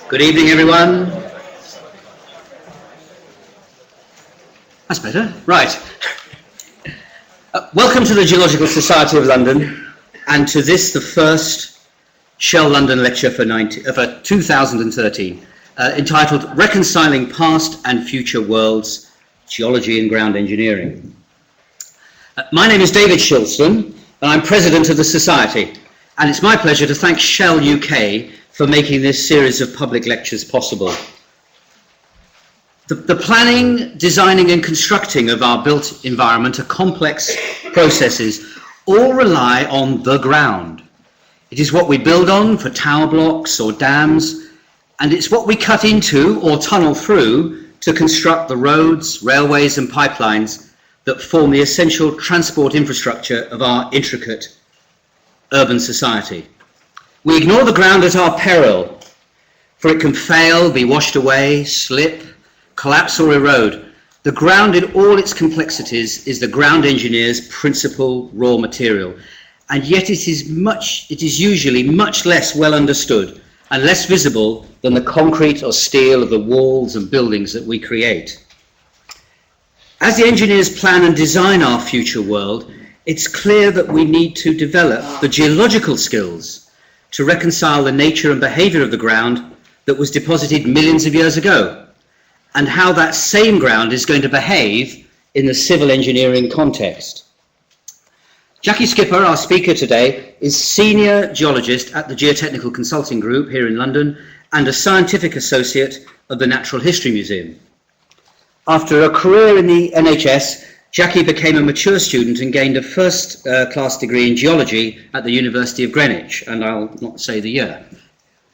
Good evening, everyone. That's better. Right. Welcome to the Geological Society of London, and to this, the first Shell London lecture for 2013, entitled Reconciling Past and Future Worlds, Geology and Ground Engineering. My name is David Shilston, and I'm President of the Society, and it's my pleasure to thank Shell UK for making this series of public lectures possible. The planning, designing and constructing of our built environment are complex processes, all rely on the ground. It is what we build on for tower blocks or dams, and it's what we cut into or tunnel through to construct the roads, railways and pipelines that form the essential transport infrastructure of our intricate urban society. We ignore the ground at our peril, for it can fail, be washed away, slip, collapse or erode. The ground in all its complexities is the ground engineer's principal raw material, and yet it is usually much less well understood and less visible than the concrete or steel of the walls and buildings that we create. As the engineers plan and design our future world, it's clear that we need to develop the geological skills to reconcile the nature and behaviour of the ground that was deposited millions of years ago, and how that same ground is going to behave in the civil engineering context. Jackie Skipper, our speaker today, is Senior Geologist at the Geotechnical Consulting Group here in London and a Scientific Associate of the Natural History Museum. After a career in the NHS, Jackie became a mature student and gained a first-class degree in geology at the University of Greenwich, and I'll not say the year,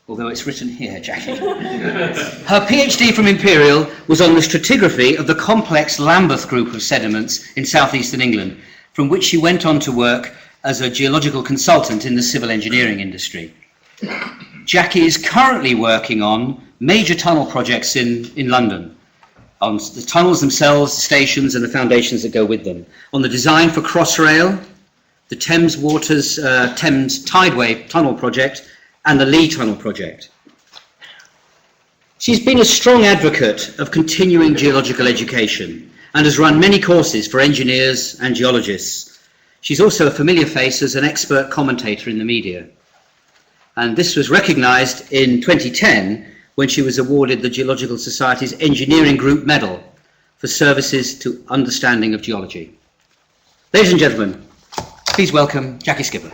although it's written here, Jackie. Her PhD from Imperial was on the stratigraphy of the complex Lambeth group of sediments in southeastern England, from which she went on to work as a geological consultant in the civil engineering industry. Jackie is currently working on major tunnel projects in London, on the tunnels themselves, the stations and the foundations that go with them, on the design for Crossrail, the Thames Tideway Tunnel Project, and the Lee Tunnel Project. She's been a strong advocate of continuing geological education and has run many courses for engineers and geologists. She's also a familiar face as an expert commentator in the media. And this was recognised in 2010 when she was awarded the Geological Society's Engineering Group Medal for services to understanding of geology. Ladies and gentlemen, please welcome Jackie Skipper.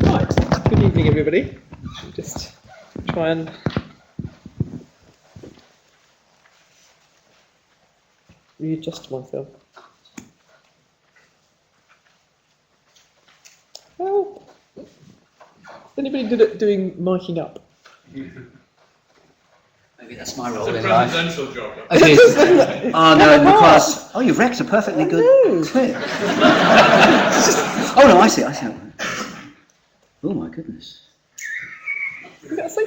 Right, good evening everybody. Just try and readjust myself. Well, is anybody good at doing miking up? Maybe that's my role It's a in life. presidential job. It is. Oh no, because you've wrecked a perfectly good clip. Oh no, I see. Oh my goodness.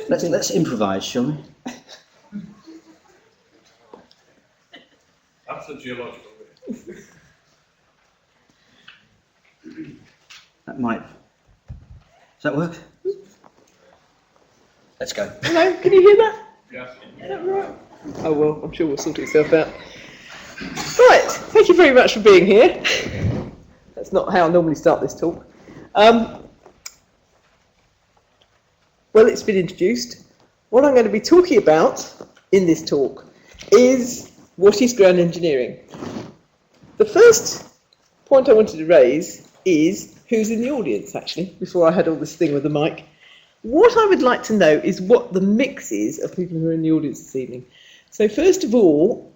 Let's improvise, shall we? That's the geological way. That might. Does that work? Let's go. Hello, can you hear that? Yes. Is that right? Oh well, I'm sure we'll sort itself out. Right, thank you very much for being here. That's not how I normally start this talk. Well, it's been introduced. What I'm going to be talking about in this talk is what is ground engineering. The first point I wanted to raise is who's in the audience, actually, before I had all this thing with the mic. What I would like to know is what the mix is of people who are in the audience this evening. So first of all,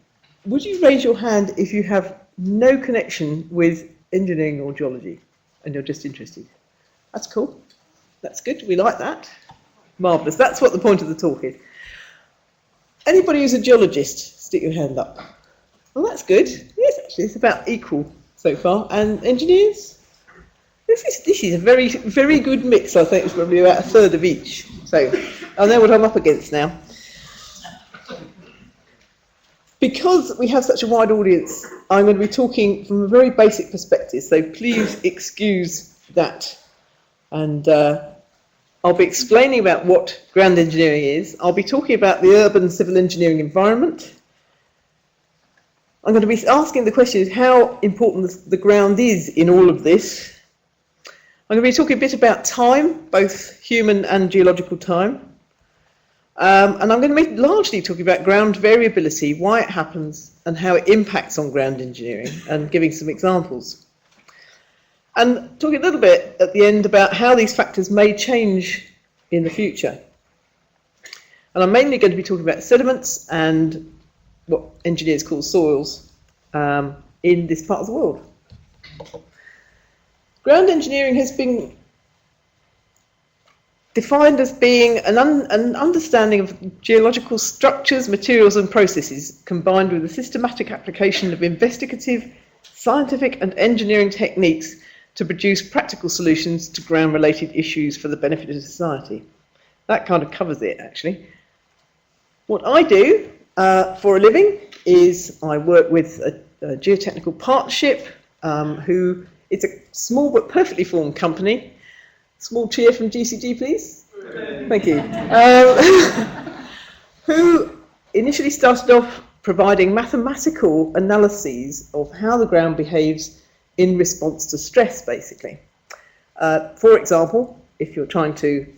would you raise your hand if you have no connection with engineering or geology and you're just interested? That's cool. That's good. We like that. Marvellous. That's what the point of the talk is. Anybody who's a geologist, stick your hand up. Well, that's good. Yes, actually, it's about equal so far. And engineers? This is a very good mix. I think it's probably about a third of each. So I know what I'm up against now. Because we have such a wide audience, I'm going to be talking from a very basic perspective, so please excuse that. And I'll be explaining about what ground engineering is. I'll be talking about the urban civil engineering environment. I'm going to be asking the question how important the ground is in all of this. I'm going to be talking a bit about time, both human and geological time. And I'm going to be largely talking about ground variability, why it happens, and how it impacts on ground engineering, and giving some examples. And talking a little bit at the end about how these factors may change in the future. And I'm mainly going to be talking about sediments and what engineers call soils in this part of the world. Ground engineering has been defined as being an understanding of geological structures, materials and processes combined with a systematic application of investigative, scientific and engineering techniques to produce practical solutions to ground-related issues for the benefit of society. That kind of covers it, actually. What I do for a living is I work with a geotechnical partnership who it's a small but perfectly formed company. Small cheer from GCG, please. Thank you. Who initially started off providing mathematical analyses of how the ground behaves in response to stress, basically. For example, if you're trying to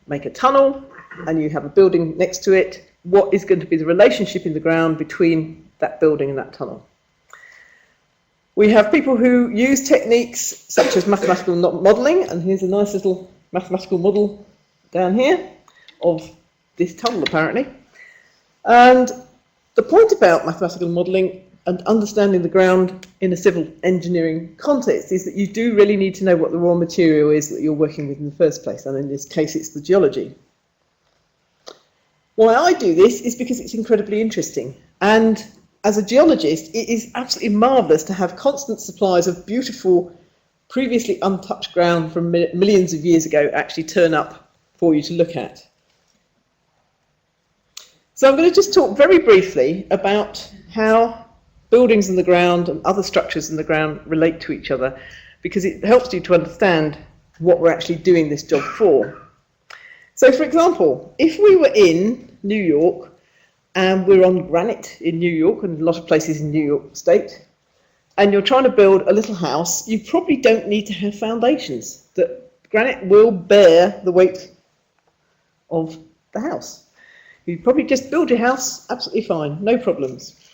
make a tunnel and you have a building next to it, what is going to be the relationship in the ground between that building and that tunnel? We have people who use techniques such as mathematical modelling, and here's a nice little mathematical model down here of this tunnel, apparently. And the point about mathematical modelling and understanding the ground in a civil engineering context is that you do really need to know what the raw material is that you're working with in the first place, and in this case it's the geology. Why I do this is because it's incredibly interesting, and as a geologist, it is absolutely marvellous to have constant supplies of beautiful, previously untouched ground from millions of years ago actually turn up for you to look at. So I'm going to just talk very briefly about how buildings in the ground and other structures in the ground relate to each other, because it helps you to understand what we're actually doing this job for. So, for example, if we were in New York, and we're on granite in New York and a lot of places in New York State, and you're trying to build a little house, you probably don't need to have foundations. That granite will bear the weight of the house. You probably just build your house absolutely fine, no problems.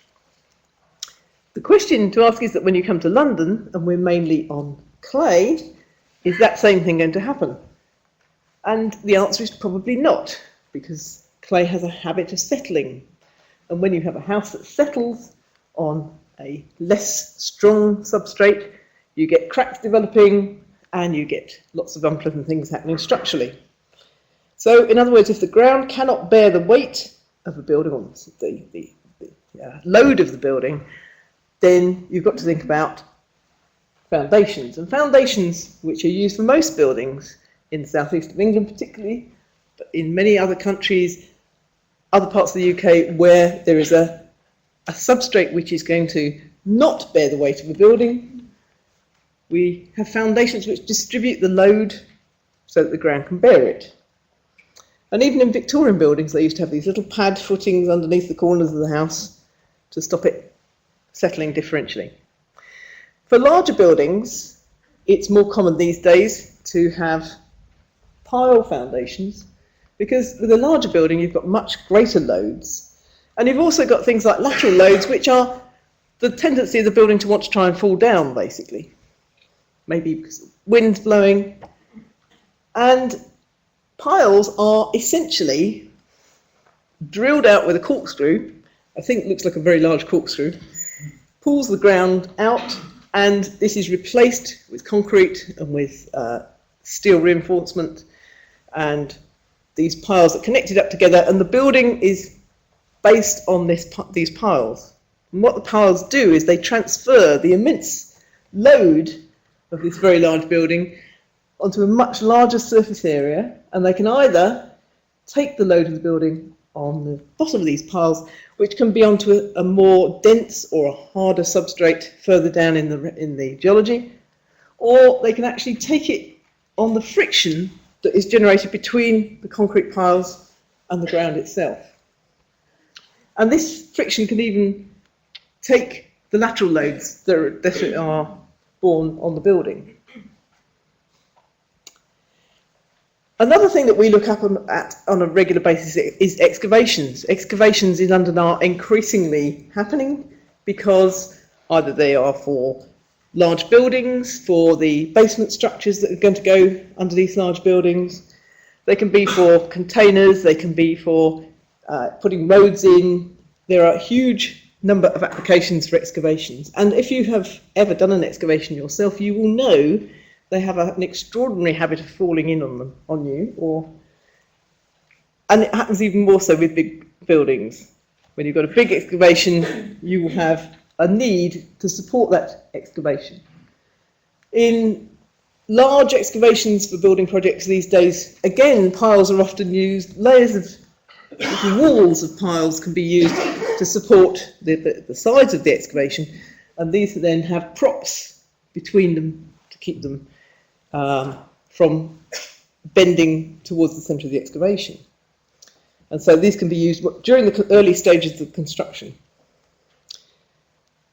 The question to ask is that when you come to London, and we're mainly on clay, is that same thing going to happen? And the answer is probably not, because clay has a habit of settling, and when you have a house that settles on a less strong substrate, you get cracks developing and you get lots of unpleasant things happening structurally. So, in other words, if the ground cannot bear the weight of a building, or the load of the building, then you've got to think about foundations. And foundations, which are used for most buildings in the southeast of England particularly, but in many other countries, other parts of the UK, where there is a substrate which is going to not bear the weight of a building, we have foundations which distribute the load so that the ground can bear it. And even in Victorian buildings, they used to have these little pad footings underneath the corners of the house to stop it settling differentially. For larger buildings, it's more common these days to have pile foundations, because with a larger building you've got much greater loads, and you've also got things like lateral loads, which are the tendency of the building to want to try and fall down, basically, maybe because wind's blowing. And piles are essentially drilled out with a corkscrew. I think it looks like a very large corkscrew, pulls the ground out, and this is replaced with concrete and with steel reinforcement, and these piles are connected up together, and the building is based on these piles. And what the piles do is they transfer the immense load of this very large building onto a much larger surface area, and they can either take the load of the building on the bottom of these piles, which can be onto a more dense or a harder substrate further down in the geology, or they can actually take it on the friction that is generated between the concrete piles and the ground itself. And this friction can even take the lateral loads that are borne on the building. Another thing that we look up at on a regular basis is excavations. Excavations in London are increasingly happening because either they are for large buildings, for the basement structures that are going to go under these large buildings. They can be for containers, they can be for putting roads in. There are a huge number of applications for excavations. And if you have ever done an excavation yourself, you will know they have an extraordinary habit of falling in on you, and it happens even more so with big buildings. When you've got a big excavation, you will have a need to support that excavation. In large excavations for building projects these days, again, piles are often used. Layers of walls of piles can be used to support the sides of the excavation, and these then have props between them to keep them from bending towards the centre of the excavation. And so these can be used during the early stages of construction.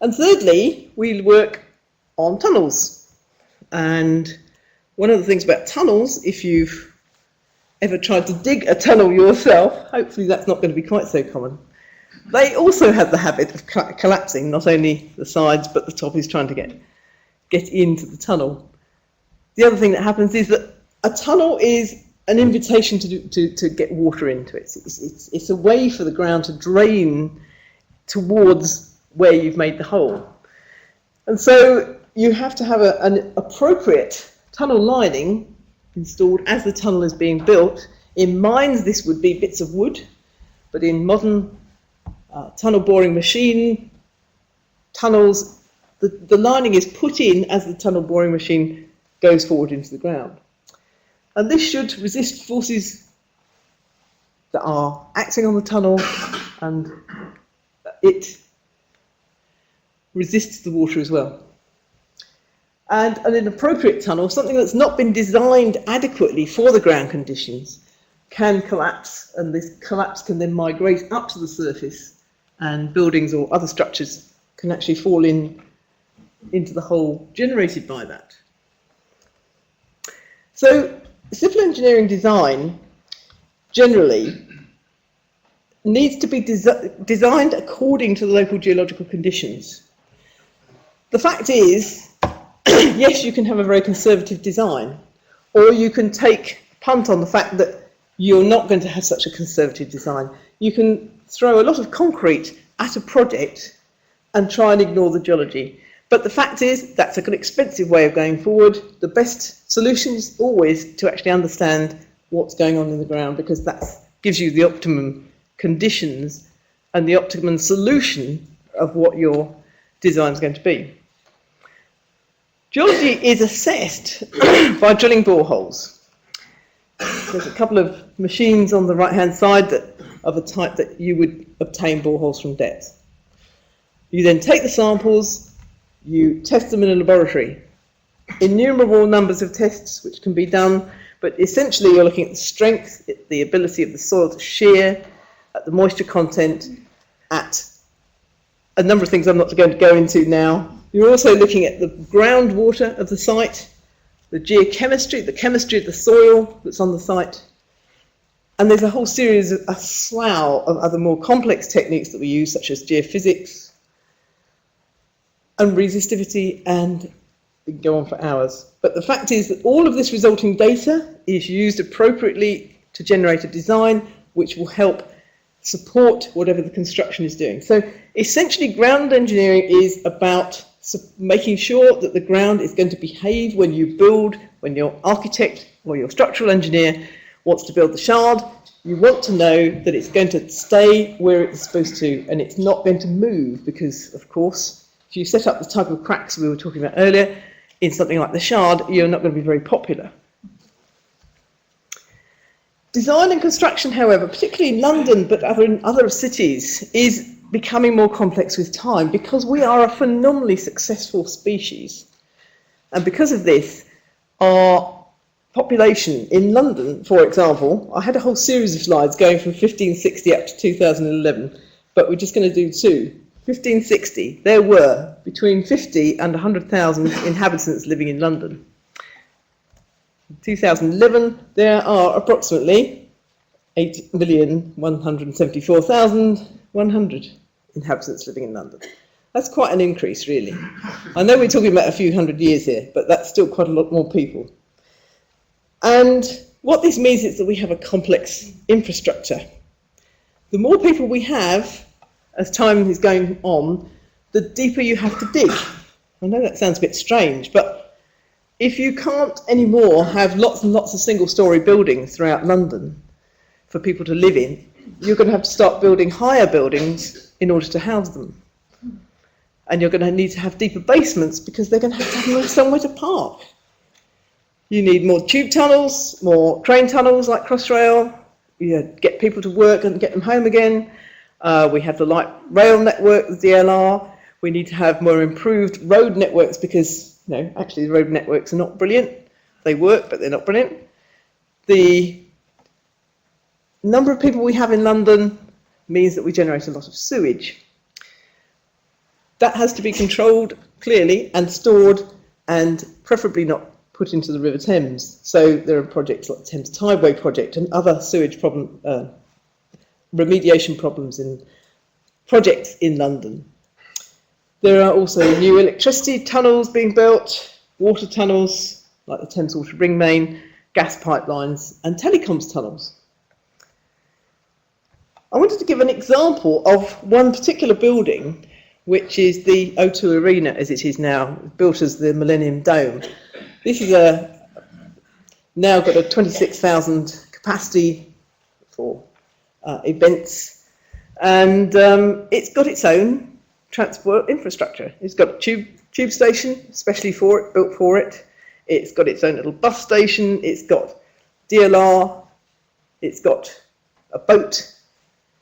And thirdly, we work on tunnels. And one of the things about tunnels, if you've ever tried to dig a tunnel yourself, hopefully that's not going to be quite so common, they also have the habit of collapsing, not only the sides, but the top is trying to get into the tunnel. The other thing that happens is that a tunnel is an invitation to get water into it. It's a way for the ground to drain towards where you've made the hole. And so you have to have an appropriate tunnel lining installed as the tunnel is being built. In mines, this would be bits of wood, but in modern tunnel boring machine tunnels, the lining is put in as the tunnel boring machine goes forward into the ground. And this should resist forces that are acting on the tunnel, and it resists the water as well. And an inappropriate tunnel, something that's not been designed adequately for the ground conditions, can collapse, and this collapse can then migrate up to the surface, and buildings or other structures can actually fall into the hole generated by that. So civil engineering design generally needs to be designed according to the local geological conditions. The fact is, yes, you can have a very conservative design, or you can take a punt on the fact that you're not going to have such a conservative design. You can throw a lot of concrete at a project and try and ignore the geology. But the fact is, that's an expensive way of going forward. The best solution is always to actually understand what's going on in the ground, because that gives you the optimum conditions and the optimum solution of what your design is going to be. Geology is assessed by drilling boreholes. There's a couple of machines on the right-hand side that of a type that you would obtain boreholes from depth. You then take the samples, you test them in a laboratory. Innumerable numbers of tests which can be done, but essentially you're looking at the strength, the ability of the soil to shear, at the moisture content, at a number of things I'm not going to go into now. You're also looking at the groundwater of the site, the geochemistry, the chemistry of the soil that's on the site. And there's a whole series, a slough of other more complex techniques that we use, such as geophysics and resistivity, and we can go on for hours. But the fact is that all of this resulting data is used appropriately to generate a design which will help support whatever the construction is doing. So essentially, ground engineering is about making sure that the ground is going to behave when you build, when your architect or your structural engineer wants to build the shard. You want to know that it's going to stay where it's supposed to, and it's not going to move, because, of course, if you set up the type of cracks we were talking about earlier, in something like the Shard, you're not going to be very popular. Design and construction, however, particularly in London, but in other cities, is becoming more complex with time because we are a phenomenally successful species. And because of this, our population in London, for example, I had a whole series of slides going from 1560 up to 2011, but we're just going to do two. 1560, there were between 50 and 100,000 inhabitants living in London. In 2011, there are approximately 8,174,100 inhabitants living in London. That's quite an increase, really. I know we're talking about a few hundred years here, but that's still quite a lot more people. And what this means is that we have a complex infrastructure. The more people we have, as time is going on, the deeper you have to dig. I know that sounds a bit strange, but if you can't anymore have lots and lots of single-storey buildings throughout London for people to live in, you're going to have to start building higher buildings in order to house them. And you're going to need to have deeper basements because they're going to have somewhere to park. You need more tube tunnels, more train tunnels like Crossrail. You get people to work and get them home again. We have the light rail network, the DLR. We need to have more improved road networks because, actually the road networks are not brilliant. They work, but they're not brilliant. The number of people we have in London means that we generate a lot of sewage. That has to be controlled clearly and stored and preferably not put into the River Thames. So there are projects like the Thames Tideway project and other sewage remediation projects in London. There are also new electricity tunnels being built, water tunnels like the Thames Water Ring Main, gas pipelines and telecoms tunnels. I wanted to give an example of one particular building, which is the O2 Arena as it is now, built as the Millennium Dome. This is now got a 26,000 capacity for events, and it's got its own transport infrastructure. It's got a tube station, especially built for it. It's got its own little bus station. It's got DLR. It's got a boat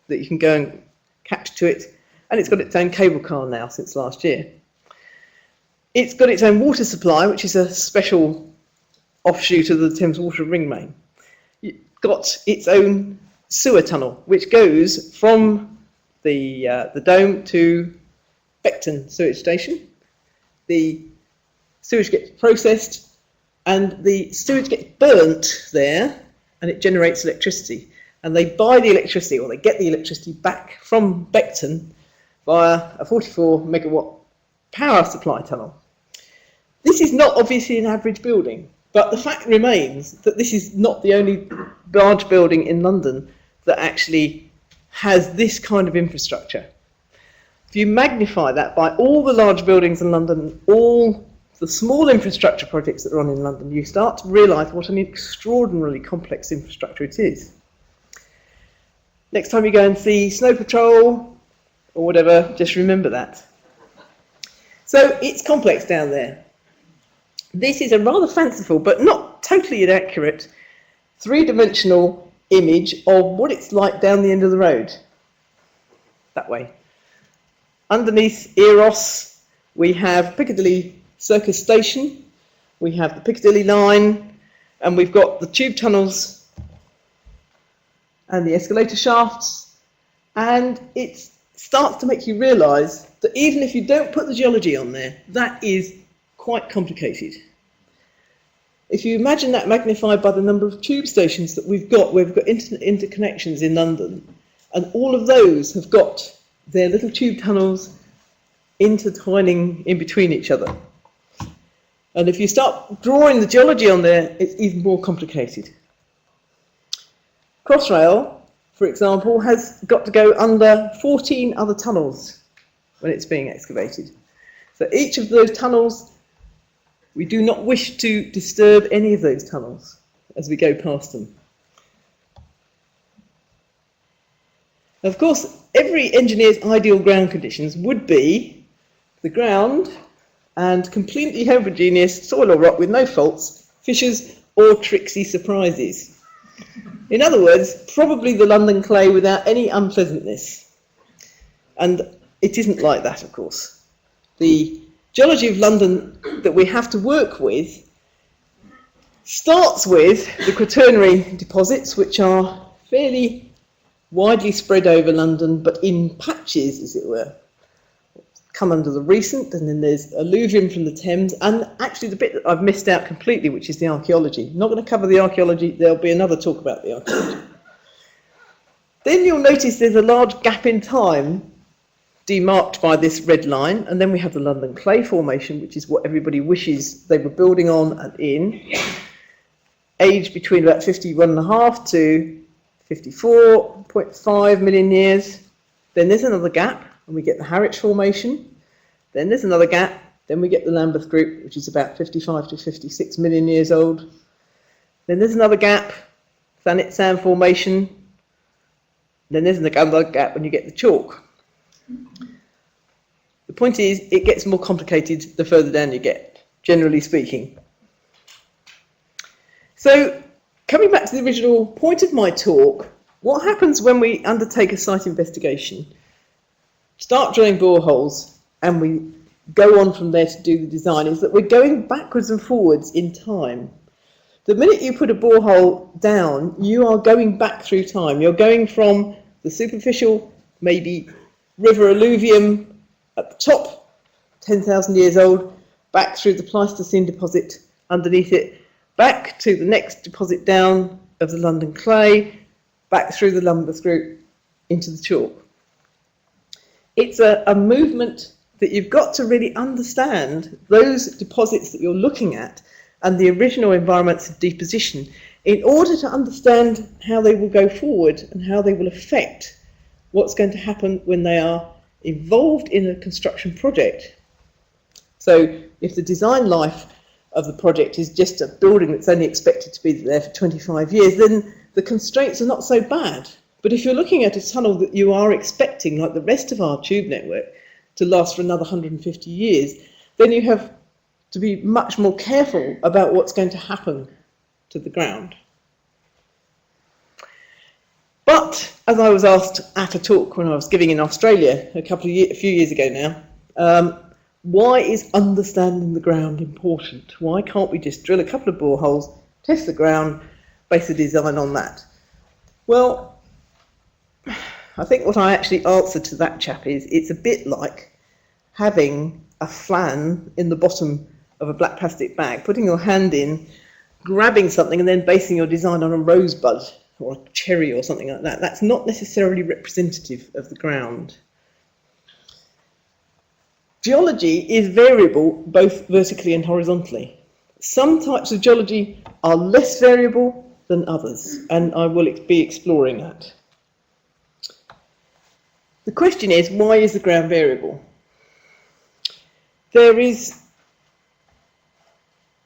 that you can go and catch to it. And it's got its own cable car now since last year. It's got its own water supply, which is a special offshoot of the Thames Water Ring Main. It's got its own sewer tunnel, which goes from the Dome to Beckton sewage station. The sewage gets processed, and the sewage gets burnt there, and it generates electricity. And they buy the electricity, or they get the electricity back from Beckton via a 44 megawatt power supply tunnel. This is not obviously an average building, but the fact remains that this is not the only large building in London that actually has this kind of infrastructure. If you magnify that by all the large buildings in London, all the small infrastructure projects that are on in London, you start to realise what an extraordinarily complex infrastructure it is. Next time you go and see Snow Patrol or whatever, just remember that. So it's complex down there. This is a rather fanciful, but not totally inaccurate, three-dimensional image of what it's like down the end of the road. That way. Underneath Eros, we have Piccadilly Circus Station, we have the Piccadilly line, and we've got the tube tunnels and the escalator shafts, and it starts to make you realise that even if you don't put the geology on there, that is quite complicated. If you imagine that magnified by the number of tube stations that we've got interconnections in London, and all of those have got their little tube tunnels intertwining in between each other. And if you start drawing the geology on there, it's even more complicated. Crossrail, for example, has got to go under 14 other tunnels when it's being excavated. So each of those tunnels, we do not wish to disturb any of those tunnels as we go past them. Of course, every engineer's ideal ground conditions would be the ground and completely homogeneous soil or rock with no faults, fissures or tricksy surprises. In other words, probably the London clay without any unpleasantness. And it isn't like that, of course. The geology of London that we have to work with starts with the Quaternary deposits, which are fairly widely spread over London, but in patches, as it were. Come under the recent, and then there's alluvium from the Thames, and actually the bit that I've missed out completely, which is the archaeology. I'm not going to cover the archaeology, there'll be another talk about the archaeology. Then you'll notice there's a large gap in time demarked by this red line, and then we have the London Clay Formation, which is what everybody wishes they were building on and in, aged between about 51.5 to 54.5 million years. Then there's another gap, and we get the Harwich Formation. Then there's another gap, then we get the Lambeth Group, which is about 55 to 56 million years old. Then there's another gap, Thanet Sand Formation. Then there's another gap when you get the chalk. The point is, it gets more complicated the further down you get, generally speaking. So, coming back to the original point of my talk, what happens when we undertake a site investigation, start drilling boreholes, and we go on from there to do the design, is that we're going backwards and forwards in time. The minute you put a borehole down, you are going back through time. You're going from the superficial, maybe river alluvium at the top, 10,000 years old, back through the Pleistocene deposit underneath it, back to the next deposit down of the London clay, back through the Lambeth Group into the chalk. It's a movement that you've got to really understand those deposits that you're looking at and the original environments of deposition in order to understand how they will go forward and how they will affect what's going to happen when they are involved in a construction project. So if the design life of the project is just a building that's only expected to be there for 25 years, then the constraints are not so bad. But if you're looking at a tunnel that you are expecting, like the rest of our tube network, to last for another 150 years, then you have to be much more careful about what's going to happen to the ground. But, as I was asked at a talk when I was giving in Australia a few years ago now, why is understanding the ground important? Why can't we just drill a couple of boreholes, test the ground, base the design on that? Well, I think what I actually answered to that chap is it's a bit like having a flan in the bottom of a black plastic bag, putting your hand in, grabbing something and then basing your design on a rosebud or a cherry or something like that. That's not necessarily representative of the ground. Geology is variable both vertically and horizontally. Some types of geology are less variable than others, and I will be exploring that. The question is, why is the ground variable? There are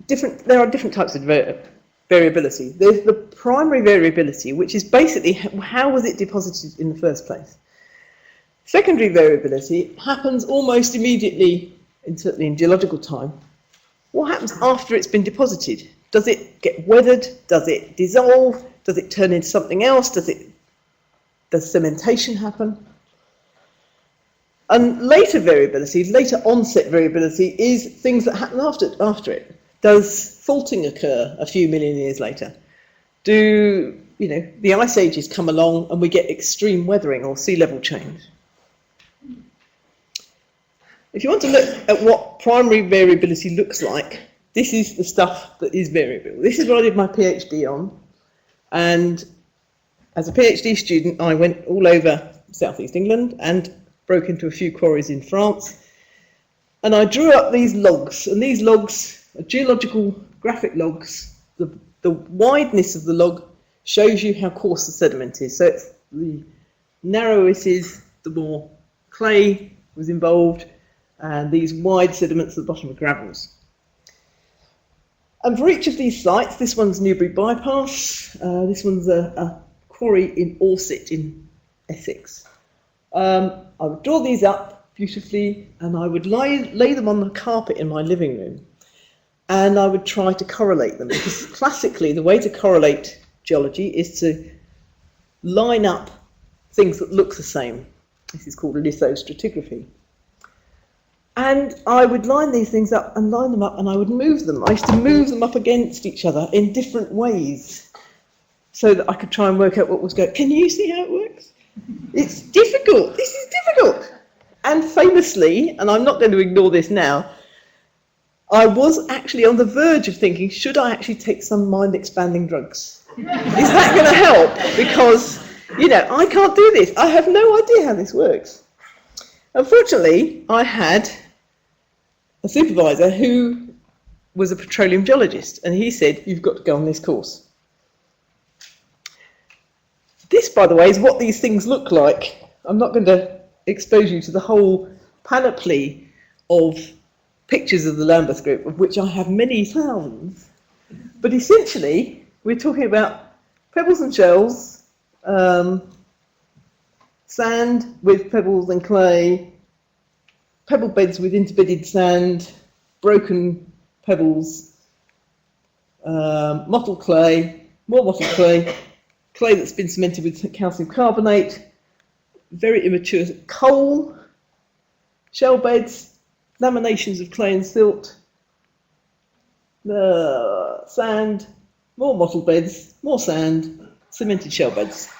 different types of variability. There's the primary variability, which is basically how was it deposited in the first place. Secondary variability happens almost immediately, certainly in geological time. What happens after it's been deposited? Does it get weathered? Does it dissolve? Does it turn into something else? Does cementation happen? And later variability, later onset variability, is things that happen after it. Does faulting occur a few million years later? Do the ice ages come along and we get extreme weathering or sea level change? If you want to look at what primary variability looks like, this is the stuff that is variable. This is what I did my PhD on, and as a PhD student I went all over southeast England and broke into a few quarries in France, and I drew up these logs, and these logs are geological graphic logs. The wideness of the log shows you how coarse the sediment is, so it's the narrower it is, the more clay was involved, and these wide sediments at the bottom are gravels. And for each of these sites, this one's Newbury Bypass, this one's a quarry in Orsett in Essex. I would draw these up beautifully, and I would lay them on the carpet in my living room, and I would try to correlate them, because classically the way to correlate geology is to line up things that look the same. This is called lithostratigraphy. And I would line these things up and line them up, and I would move them. I used to move them up against each other in different ways so that I could try and work out what was going on. Can you see how it works? It's difficult. This is difficult. And famously, and I'm not going to ignore this now, I was actually on the verge of thinking, should I actually take some mind-expanding drugs? Is that going to help? Because, you know, I can't do this. I have no idea how this works. Unfortunately, I had a supervisor who was a petroleum geologist, and he said, you've got to go on this course. This, by the way, is what these things look like. I'm not going to expose you to the whole panoply of pictures of the Lambeth Group, of which I have many thousands. But essentially, we're talking about pebbles and shells, sand with pebbles and clay, pebble beds with interbedded sand, broken pebbles, mottled clay, more mottled clay, clay that's been cemented with calcium carbonate, very immature coal, shell beds, laminations of clay and silt, sand, more mottled beds, more sand, cemented shell beds.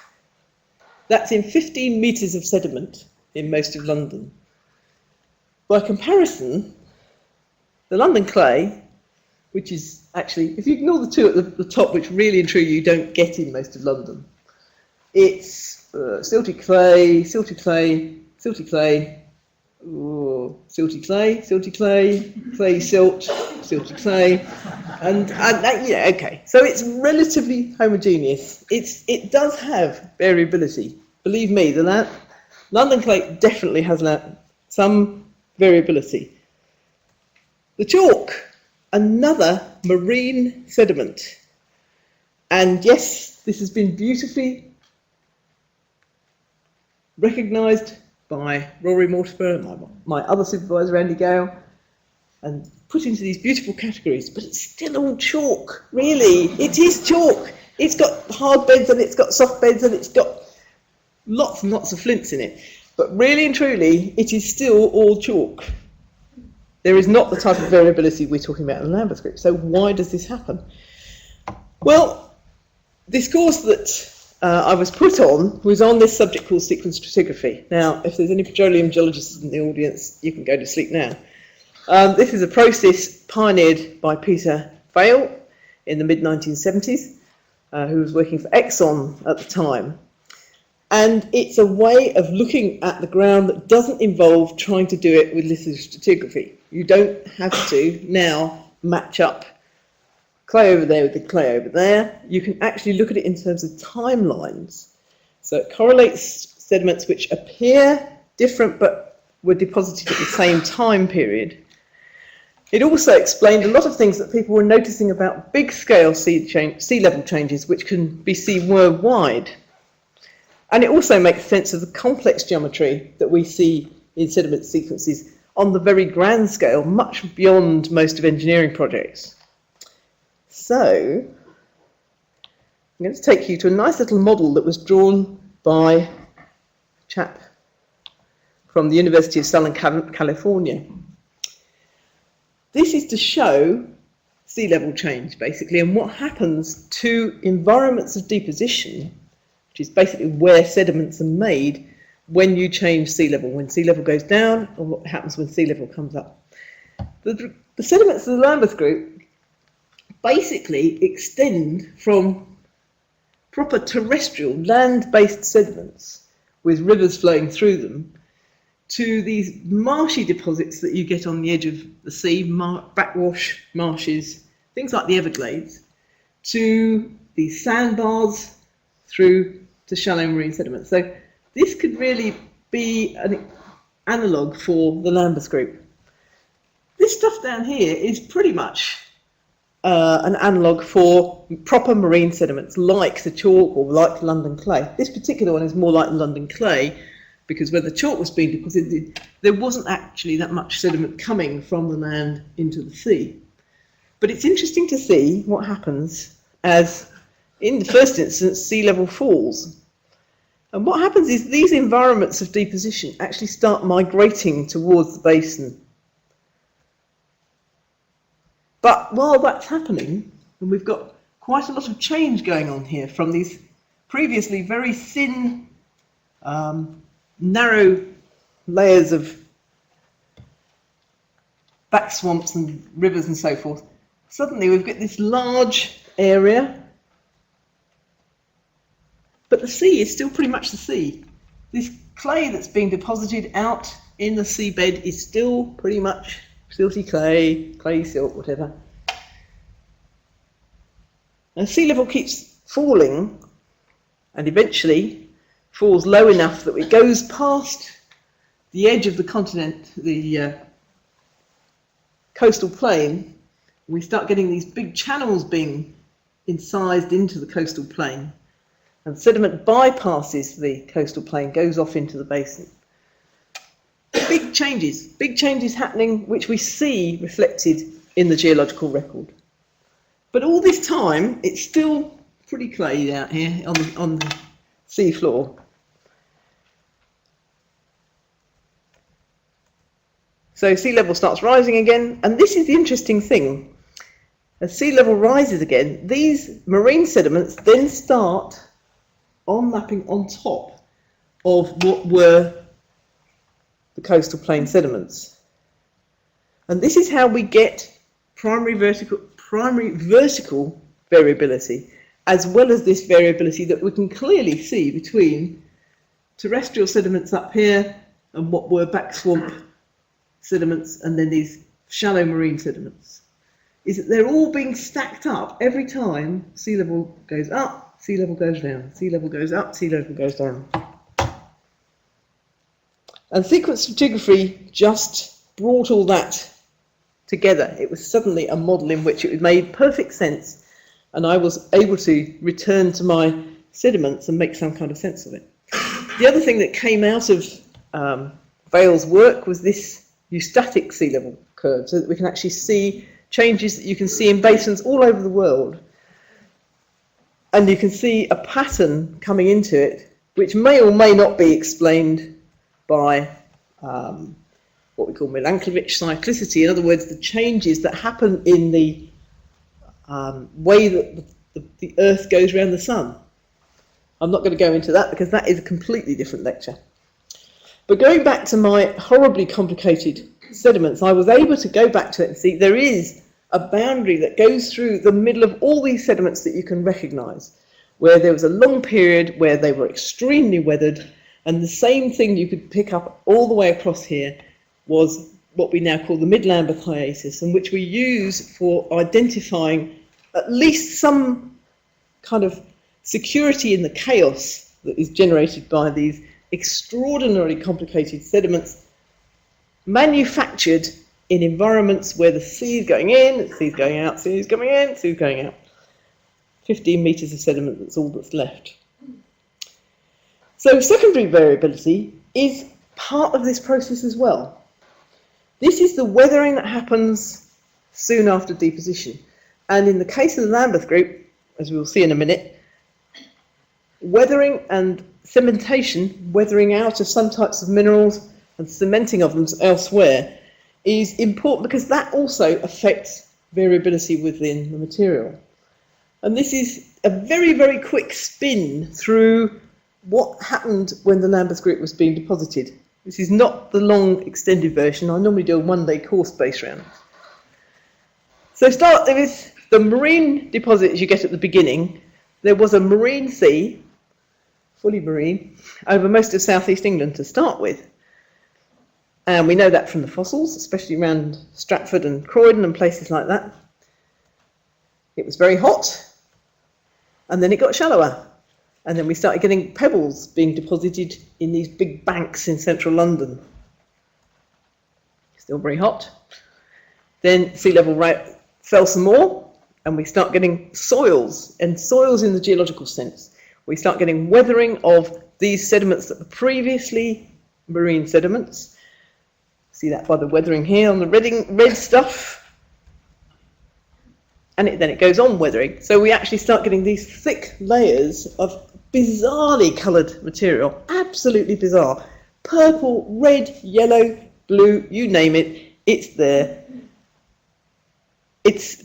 That's in 15 metres of sediment in most of London. By comparison, the London clay, which is actually, if you ignore the two at the top, which really and truly you don't get in most of London, it's silty clay, silty clay, silty clay, silty clay, silty clay, clay silt, silty clay, and yeah, okay. So it's relatively homogeneous. It does have variability. Believe me, the London clay definitely has some variability. The chalk, another marine sediment, and yes, this has been beautifully recognised by Rory Mortimer, my other supervisor Andy Gale, and put into these beautiful categories, but it's still all chalk, really. It is chalk. It's got hard beds and it's got soft beds and it's got lots and lots of flints in it. But really and truly, it is still all chalk. There is not the type of variability we're talking about in the Lambeth Group. So why does this happen? Well, this course that I was put on was on this subject called sequence stratigraphy. Now, if there's any petroleum geologists in the audience, you can go to sleep now. This is a process pioneered by Peter Vail in the mid-1970s, who was working for Exxon at the time. And it's a way of looking at the ground that doesn't involve trying to do it with lithostratigraphy. You don't have to now match up clay over there with the clay over there. You can actually look at it in terms of timelines. So it correlates sediments which appear different but were deposited at the same time period. It also explained a lot of things that people were noticing about big scale sea level changes which can be seen worldwide. And it also makes sense of the complex geometry that we see in sediment sequences on the very grand scale, much beyond most of engineering projects. So, I'm going to take you to a nice little model that was drawn by a chap from the University of Southern California. This is to show sea level change, basically, and what happens to environments of deposition, which is basically where sediments are made when you change sea level, when sea level goes down, and what happens when sea level comes up. The sediments of the Lambeth Group basically extend from proper terrestrial, land-based sediments with rivers flowing through them to these marshy deposits that you get on the edge of the sea, backwash marshes, things like the Everglades, to these sandbars through to shallow marine sediments. So this could really be an analogue for the Lambeth Group. This stuff down here is pretty much an analogue for proper marine sediments like the chalk or like London clay. This particular one is more like London clay, because when the chalk was being deposited, there wasn't actually that much sediment coming from the land into the sea. But it's interesting to see what happens as, in the first instance, sea level falls. And what happens is these environments of deposition actually start migrating towards the basin. But while that's happening, and we've got quite a lot of change going on here from these previously very thin, narrow layers of back swamps and rivers and so forth, suddenly we've got this large area, but the sea is still pretty much the sea. This clay that's being deposited out in the seabed is still pretty much silty clay, clay silt, whatever. And sea level keeps falling and eventually falls low enough that it goes past the edge of the continent, the coastal plain. We start getting these big channels being incised into the coastal plain, and sediment bypasses the coastal plain, goes off into the basin. Big changes happening, which we see reflected in the geological record. But all this time, it's still pretty clayey out here on the sea floor. So sea level starts rising again, and this is the interesting thing. As sea level rises again, these marine sediments then start on-mapping on top of what were the coastal plain sediments. And this is how we get primary vertical variability, as well as this variability that we can clearly see between terrestrial sediments up here and what were back swamp sediments, and then these shallow marine sediments, is that they're all being stacked up every time sea level goes up, sea level goes down, sea level goes up, sea level goes down. And sequence stratigraphy just brought all that together. It was suddenly a model in which it made perfect sense, and I was able to return to my sediments and make some kind of sense of it. The other thing that came out of Vail's work was this eustatic sea level curve, so that we can actually see changes that you can see in basins all over the world. And you can see a pattern coming into it, which may or may not be explained by what we call Milankovitch cyclicity. In other words, the changes that happen in the way that the Earth goes around the sun. I'm not going to go into that because that is a completely different lecture. But going back to my horribly complicated sediments, I was able to go back to it and see there is a boundary that goes through the middle of all these sediments that you can recognise, where there was a long period where they were extremely weathered, and the same thing you could pick up all the way across here was what we now call the mid-Lambeth hiatus, and which we use for identifying at least some kind of security in the chaos that is generated by these extraordinarily complicated sediments manufactured in environments where the sea is going in, the sea is going out, sea is coming in, sea is going out. 15 metres of sediment, that's all that's left. So secondary variability is part of this process as well. This is the weathering that happens soon after deposition. And in the case of the Lambeth group, as we will see in a minute, weathering and cementation, weathering out of some types of minerals and cementing of them elsewhere, is important because that also affects variability within the material. And this is a very, very quick spin through what happened when the Lambeth group was being deposited. This is not the long extended version. I normally do a one-day course based around. So start with the marine deposits you get at the beginning. There was a marine sea, fully marine, over most of southeast England to start with. And we know that from the fossils, especially around Stratford and Croydon and places like that. It was very hot, and then it got shallower. And then we started getting pebbles being deposited in these big banks in central London. Still very hot. Then sea level fell some more, and we start getting soils, and soils in the geological sense. We start getting weathering of these sediments that were previously marine sediments. See that by the weathering here on the red stuff. And then it goes on weathering. So we actually start getting these thick layers of bizarrely coloured material, absolutely bizarre. Purple, red, yellow, blue, you name it, it's there.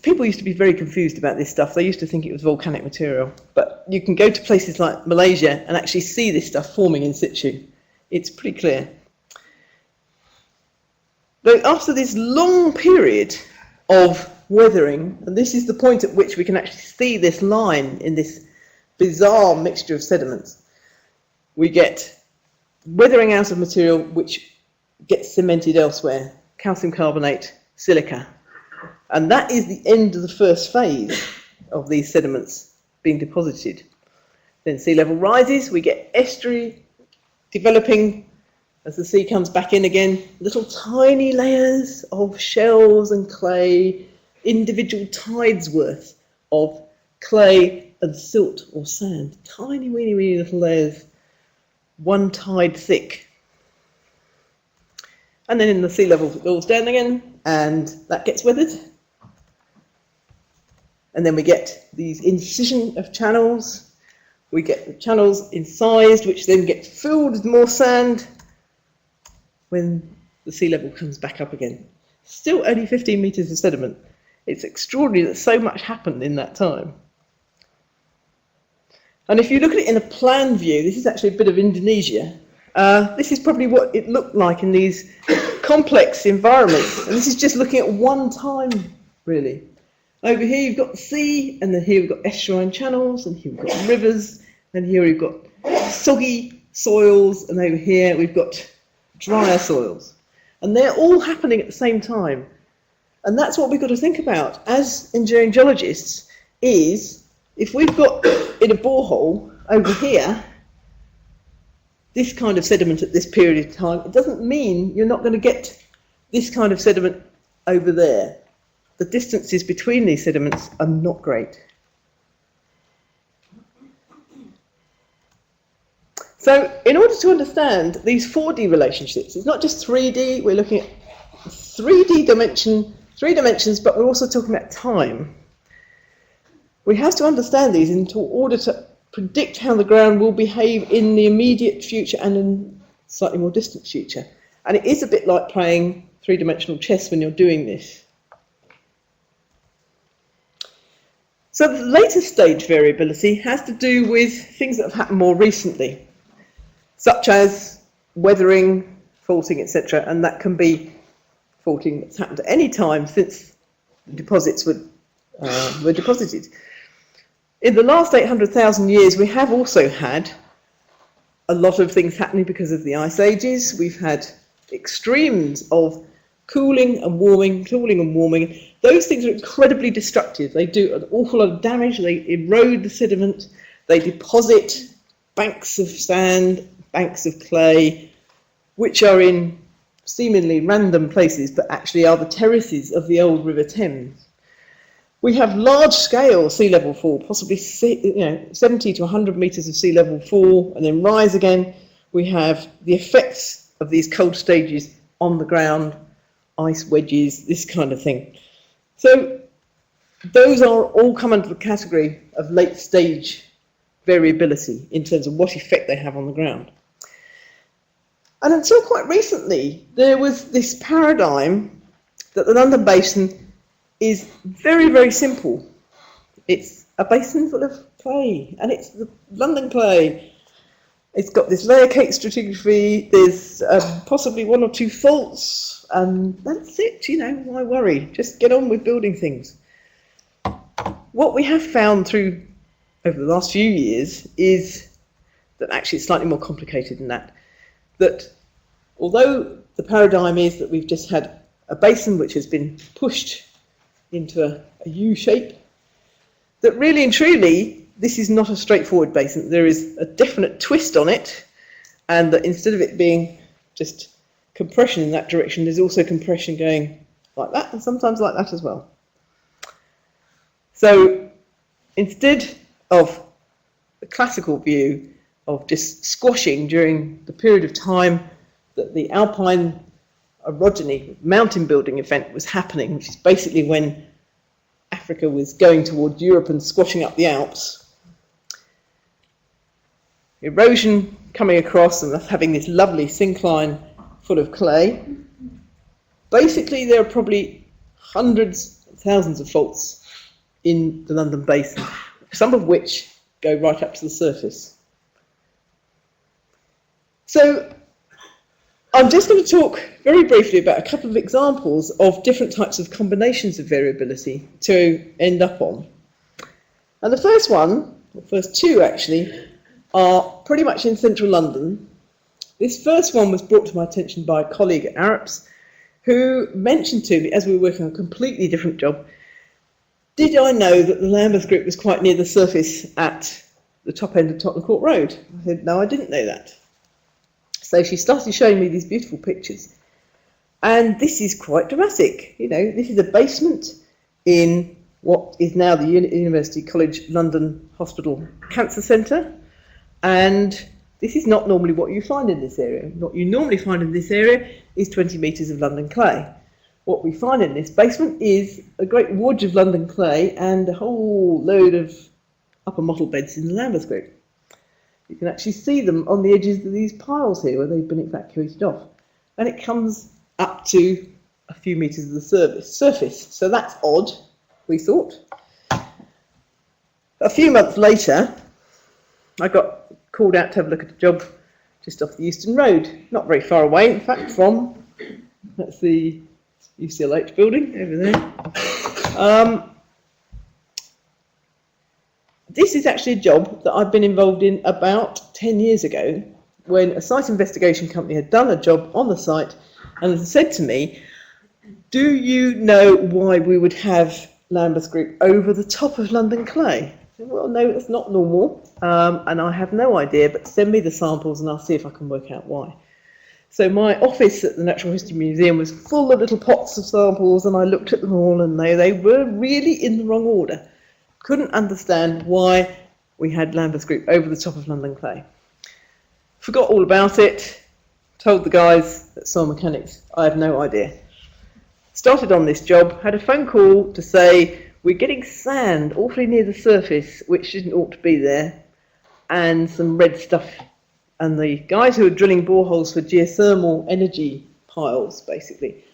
People used to be very confused about this stuff. They used to think it was volcanic material. But you can go to places like Malaysia and actually see this stuff forming in situ. It's pretty clear. But after this long period of weathering, and this is the point at which we can actually see this line in this bizarre mixture of sediments, we get weathering out of material which gets cemented elsewhere, calcium carbonate, silica. And that is the end of the first phase of these sediments being deposited. Then sea level rises, we get estuary developing as the sea comes back in again, little tiny layers of shells and clay, individual tides worth of clay and silt or sand, tiny weeny little layers, one tide thick. And then in the sea level it goes down again and that gets weathered. And then we get these incision of channels. We get the channels incised, which then get filled with more sand when the sea level comes back up again. Still only 15 metres of sediment. It's extraordinary that so much happened in that time. And if you look at it in a plan view, this is actually a bit of Indonesia. This is probably what it looked like in these complex environments. And this is just looking at one time, really. Over here you've got the sea, and then here we've got estuarine channels, and here we've got rivers, and here we've got soggy soils, and over here we've got drier soils. And they're all happening at the same time. And that's what we've got to think about as engineering geologists, is if we've got in a borehole over here this kind of sediment at this period of time, it doesn't mean you're not going to get this kind of sediment over there. The distances between these sediments are not great. So in order to understand these 4D relationships, it's not just 3D, we're looking at 3D three dimensions, but we're also talking about time. We have to understand these in order to predict how the ground will behave in the immediate future and in slightly more distant future. And it is a bit like playing three-dimensional chess when you're doing this. So the later stage variability has to do with things that have happened more recently, such as weathering, faulting, etc. And that can be faulting that's happened at any time since deposits were deposited. In the last 800,000 years, we have also had a lot of things happening because of the ice ages. We've had extremes of cooling and warming. Those things are incredibly destructive. They do an awful lot of damage. They erode the sediment. They deposit banks of sand, banks of clay, which are in seemingly random places, but actually are the terraces of the old River Thames. We have large-scale sea level fall, possibly 70 to 100 metres of sea level fall, and then rise again. We have the effects of these cold stages on the ground, ice wedges, this kind of thing. So those are all come under the category of late-stage variability in terms of what effect they have on the ground. And until quite recently, there was this paradigm that the London Basin is very, very simple. It's a basin full of clay, and it's the London clay. It's got this layer cake stratigraphy, there's possibly one or two faults, and that's it, why worry? Just get on with building things. What we have found over the last few years is that actually it's slightly more complicated than that. That although the paradigm is that we've just had a basin which has been pushed into a U shape, that really and truly this is not a straightforward basin. There is a definite twist on it, and that instead of it being just compression in that direction, there's also compression going like that and sometimes like that as well. So instead of the classical view of just squashing during the period of time that the alpine orogeny, mountain building event was happening, which is basically when Africa was going towards Europe and squashing up the Alps. Erosion coming across and having this lovely syncline full of clay. Basically, there are probably hundreds, thousands of faults in the London Basin, some of which go right up to the surface. So I'm just going to talk very briefly about a couple of examples of different types of combinations of variability to end up on. And the first one, the first two actually, are pretty much in central London. This first one was brought to my attention by a colleague at Arabs who mentioned to me, as we were working on a completely different job, did I know that the Lambeth Group was quite near the surface at the top end of Tottenham Court Road? I said, no, I didn't know that. So she started showing me these beautiful pictures. And this is quite dramatic. You know, this is a basement in what is now the University College London Hospital Cancer Centre. And this is not normally what you find in this area. What you normally find in this area is 20 metres of London clay. What we find in this basement is a great wodge of London clay and a whole load of upper mottle beds in the Lambeth Group. You can actually see them on the edges of these piles here where they've been evacuated off. And it comes up to a few metres of the surface. So that's odd, we thought. A few months later, I got called out to have a look at a job just off the Euston Road, not very far away, in fact, from, that's the UCLH building over there. This is actually a job that I've been involved in about 10 years ago, when a site investigation company had done a job on the site and said to me, do you know why we would have Lambeth Group over the top of London clay? I said, well, no, it's not normal, and I have no idea, but send me the samples and I'll see if I can work out why. So my office at the Natural History Museum was full of little pots of samples, and I looked at them all, and they were really in the wrong order. Couldn't understand why we had Lambeth Group over the top of London clay. Forgot all about it, told the guys at Soil Mechanics, I have no idea. Started on this job, had a phone call to say, we're getting sand awfully near the surface, which didn't ought to be there, and some red stuff. And the guys who were drilling boreholes for geothermal energy piles, basically,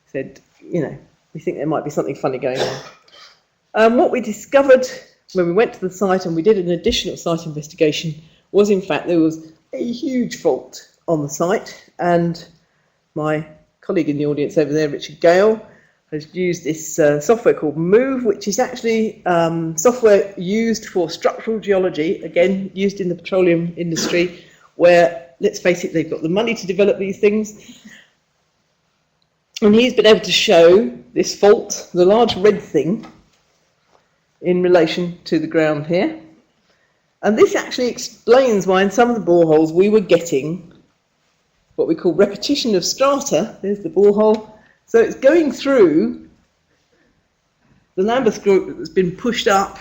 said, you know, we think there might be something funny going on. What we discovered when we went to the site and we did an additional site investigation was, in fact, there was a huge fault on the site, and my colleague in the audience over there, Richard Gale, has used this software called Move, which is actually software used for structural geology, again, used in the petroleum industry, where, let's face it, they've got the money to develop these things. And he's been able to show this fault, the large red thing, in relation to the ground here. And this actually explains why in some of the boreholes we were getting what we call repetition of strata. There's the borehole. So it's going through the Lambeth Group that's been pushed up,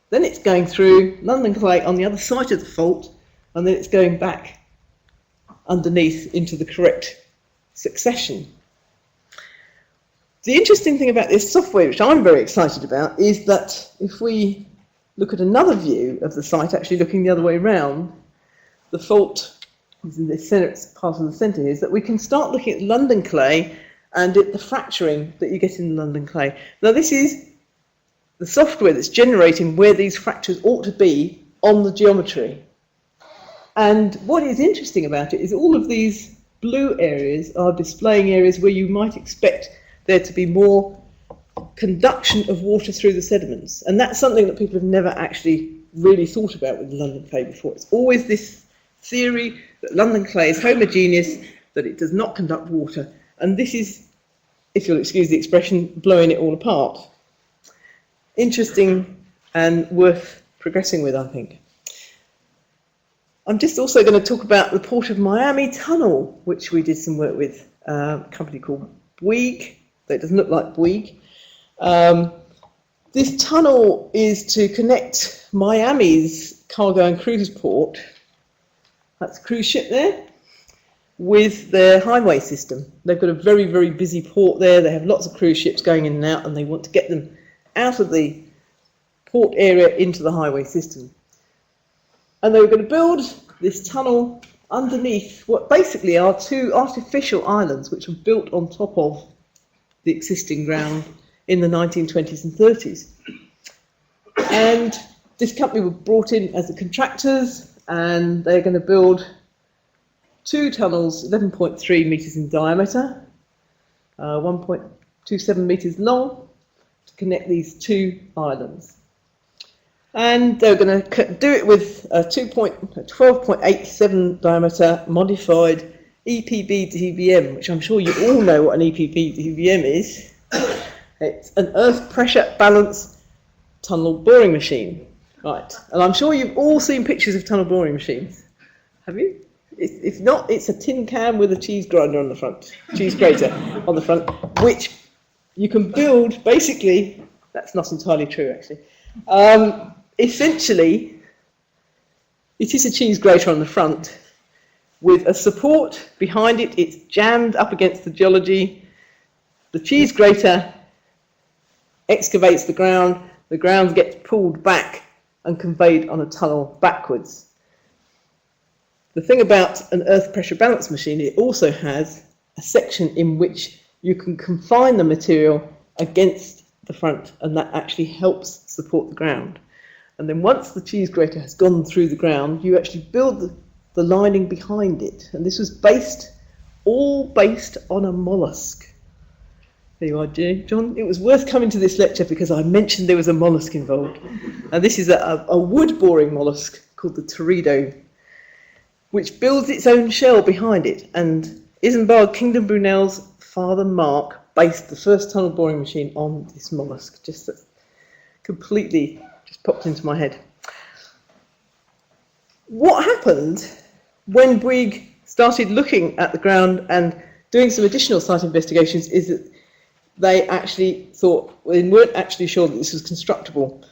then it's going through London clay on the other side of the fault, and then it's going back underneath into the correct succession. The interesting thing about this software, which I'm very excited about, is that if we look at another view of the site, actually looking the other way around, the fault is in this part of the centre here, is that we can start looking at London clay and at the fracturing that you get in London clay. Now this is the software that's generating where these fractures ought to be on the geometry. And what is interesting about it is all of these blue areas are displaying areas where you might expect there to be more conduction of water through the sediments. And that's something that people have never actually really thought about with London clay before. It's always this theory that London clay is homogeneous, that it does not conduct water. And this is, if you'll excuse the expression, blowing it all apart. Interesting and worth progressing with, I think. I'm just also going to talk about the Port of Miami tunnel, which we did some work with a company called Bouygues. Though it doesn't look like Bouygues. This tunnel is to connect Miami's cargo and cruise port. That's a cruise ship there. with their highway system. They've got a very, very busy port there. They have lots of cruise ships going in and out, and they want to get them out of the port area into the highway system. And they were going to build this tunnel underneath what basically are two artificial islands which were built on top of the existing ground in the 1920s and 30s. And this company were brought in as the contractors, and they're going to build two tunnels, 11.3 metres in diameter, 1.27 metres long, to connect these two islands. And they're going to do it with a 12.87 diameter modified EPB-DBM, which I'm sure you all know what an EPB-DBM is. It's an earth pressure balance tunnel boring machine. Right, and I'm sure you've all seen pictures of tunnel boring machines. Have you? If not, it's a tin can with a cheese grinder on the front, cheese grater on the front, which you can build, basically, that's not entirely true actually. Essentially, it is a cheese grater on the front with a support behind it. It's jammed up against the geology. The cheese grater excavates the ground gets pulled back and conveyed on a tunnel backwards. The thing about an earth pressure balance machine, it also has a section in which you can confine the material against the front, and that actually helps support the ground. And then once the cheese grater has gone through the ground, you actually build the lining behind it. And this was all based on a mollusk. There you are, John. It was worth coming to this lecture because I mentioned there was a mollusk involved. And this is a wood-boring mollusk called the teredo, which builds its own shell behind it. And Isambard Kingdom Brunel's father, Mark, based the first tunnel boring machine on this mollusk. Just completely just popped into my head. What happened when Bouygues started looking at the ground and doing some additional site investigations is that they actually thought, well, they weren't actually sure that this was constructible,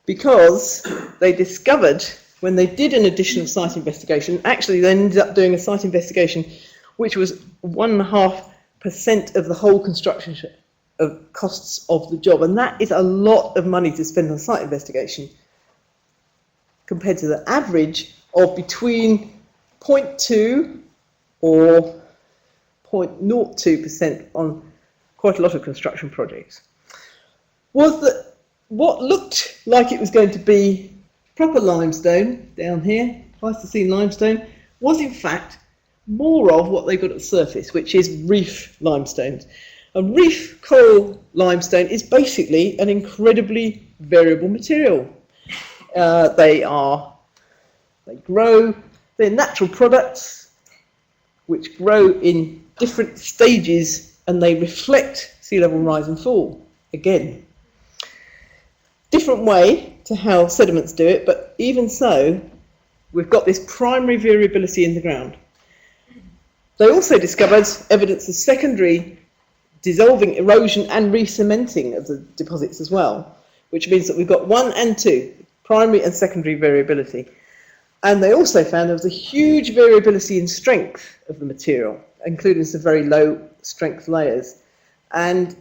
because they discovered when they did an additional site investigation, actually they ended up doing a site investigation which was 1.5% of the whole construction of costs of the job, and that is a lot of money to spend on site investigation compared to the average of between 0.2 or 0.02% on quite a lot of construction projects. Was that what looked like it was going to be proper limestone down here, Pleistocene limestone, was in fact more of what they got at the surface, which is reef limestones. And reef coral limestone is basically an incredibly variable material. They grow, they're natural products which grow in different stages, and they reflect sea level rise and fall. Again, different way to how sediments do it, but even so, we've got this primary variability in the ground. They also discovered evidence of secondary dissolving erosion and re-cementing of the deposits as well, which means that we've got 1 and 2, primary and secondary variability. And they also found there was a huge variability in strength of the material, including some very low strength layers, and